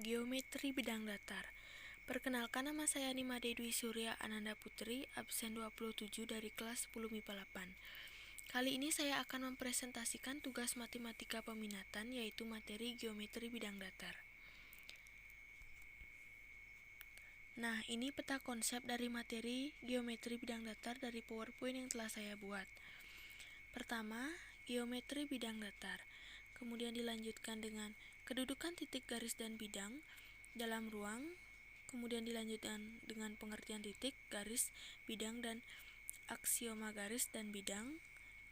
Geometri Bidang Datar. Perkenalkan, nama saya Nimade Dwi Surya Ananda Putri, absen 27 dari kelas 10 MIPA 8. Kali ini saya akan mempresentasikan tugas matematika peminatan, yaitu materi geometri bidang datar. Nah, ini peta konsep dari materi geometri bidang datar dari PowerPoint yang telah saya buat. Pertama, geometri bidang datar. Kemudian dilanjutkan dengan kedudukan titik, garis, dan bidang dalam ruang. Kemudian dilanjutkan dengan pengertian titik, garis, bidang, dan aksioma garis dan bidang.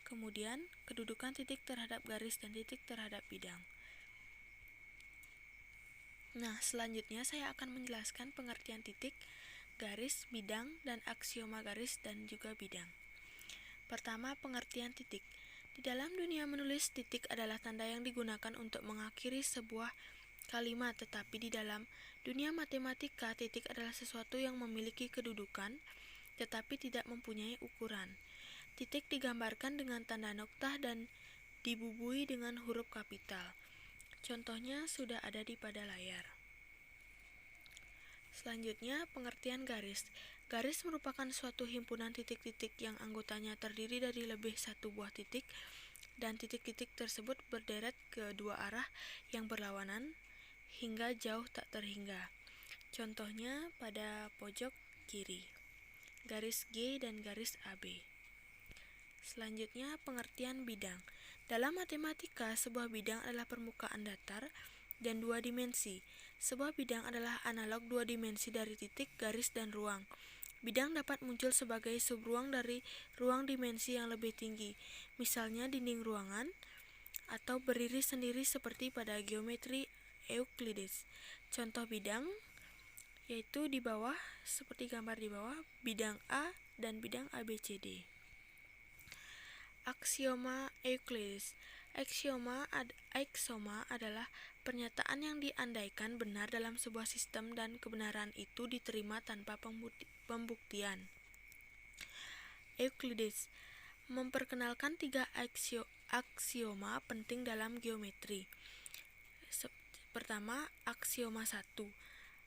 Kemudian kedudukan titik terhadap garis dan titik terhadap bidang. Nah, selanjutnya saya akan menjelaskan pengertian titik, garis, bidang, dan aksioma garis dan juga bidang. Pertama, pengertian titik. Di dalam dunia menulis, titik adalah tanda yang digunakan untuk mengakhiri sebuah kalimat, tetapi di dalam dunia matematika, titik adalah sesuatu yang memiliki kedudukan, tetapi tidak mempunyai ukuran. Titik digambarkan dengan tanda noktah dan dibubui dengan huruf kapital. Contohnya sudah ada pada layar. Selanjutnya, pengertian garis. Garis merupakan suatu himpunan titik-titik yang anggotanya terdiri dari lebih satu buah titik, dan titik-titik tersebut berderet ke dua arah yang berlawanan hingga jauh tak terhingga. Contohnya pada pojok kiri, garis G dan garis AB. Selanjutnya, pengertian bidang. Dalam matematika, sebuah bidang adalah permukaan datar dan dua dimensi. Sebuah bidang adalah analog dua dimensi dari titik, garis, dan ruang. Bidang dapat muncul sebagai subruang dari ruang dimensi yang lebih tinggi, misalnya dinding ruangan, atau berdiri sendiri seperti pada geometri Euclides. Contoh bidang yaitu di bawah, seperti gambar di bawah, bidang A dan bidang ABCD. Aksioma Euclides. Aksioma adalah pernyataan yang diandaikan benar dalam sebuah sistem dan kebenaran itu diterima tanpa pembuktian. Euclides memperkenalkan tiga aksioma penting dalam geometri. Pertama, aksioma 1.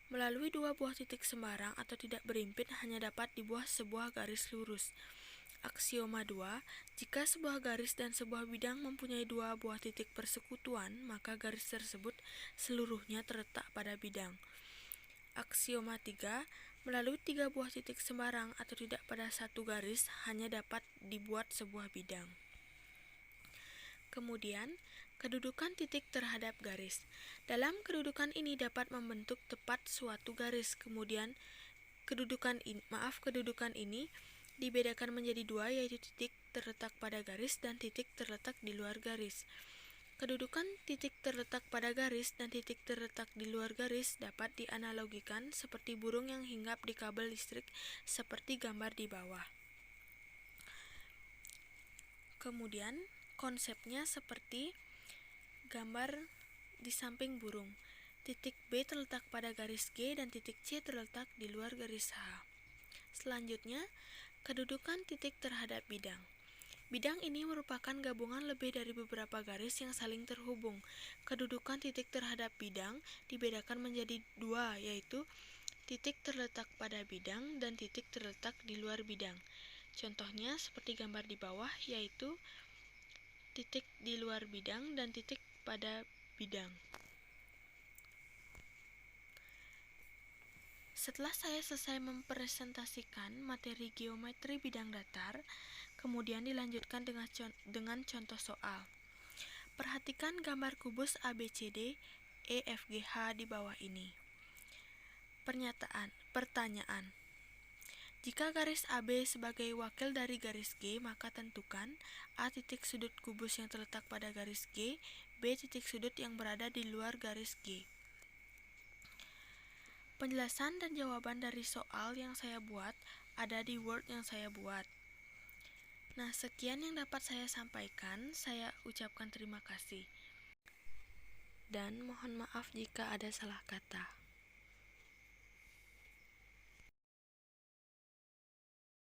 Melalui dua buah titik sembarang atau tidak berimpit hanya dapat dibuat sebuah garis lurus. Aksioma 2. Jika sebuah garis dan sebuah bidang mempunyai dua buah titik persekutuan, maka garis tersebut seluruhnya terletak pada bidang. Aksioma 3. Melalui tiga buah titik sembarang atau tidak pada satu garis, hanya dapat dibuat sebuah bidang. Kemudian, kedudukan titik terhadap garis. Dalam kedudukan ini dapat membentuk tepat suatu garis. Kemudian, kedudukan ini dibedakan menjadi dua, yaitu titik terletak pada garis dan titik terletak di luar garis. Kedudukan titik terletak pada garis dan titik terletak di luar garis dapat dianalogikan seperti burung yang hinggap di kabel listrik seperti gambar di bawah. Kemudian, konsepnya seperti gambar di samping burung. Titik B terletak pada garis G dan titik C terletak di luar garis H. Selanjutnya, kedudukan titik terhadap bidang. Bidang ini merupakan gabungan lebih dari beberapa garis yang saling terhubung. Kedudukan titik terhadap bidang dibedakan menjadi dua, yaitu titik terletak pada bidang dan titik terletak di luar bidang. Contohnya seperti gambar di bawah, yaitu titik di luar bidang dan titik pada bidang. Setelah saya selesai mempresentasikan materi geometri bidang datar, kemudian dilanjutkan dengan contoh soal. Perhatikan gambar kubus ABCD, EFGH di bawah ini. Pertanyaan. Jika garis AB sebagai wakil dari garis G, maka tentukan A titik sudut kubus yang terletak pada garis G, B titik sudut yang berada di luar garis G. Penjelasan dan jawaban dari soal yang saya buat ada di Word yang saya buat. Nah, sekian yang dapat saya sampaikan. Saya ucapkan terima kasih. Dan mohon maaf jika ada salah kata.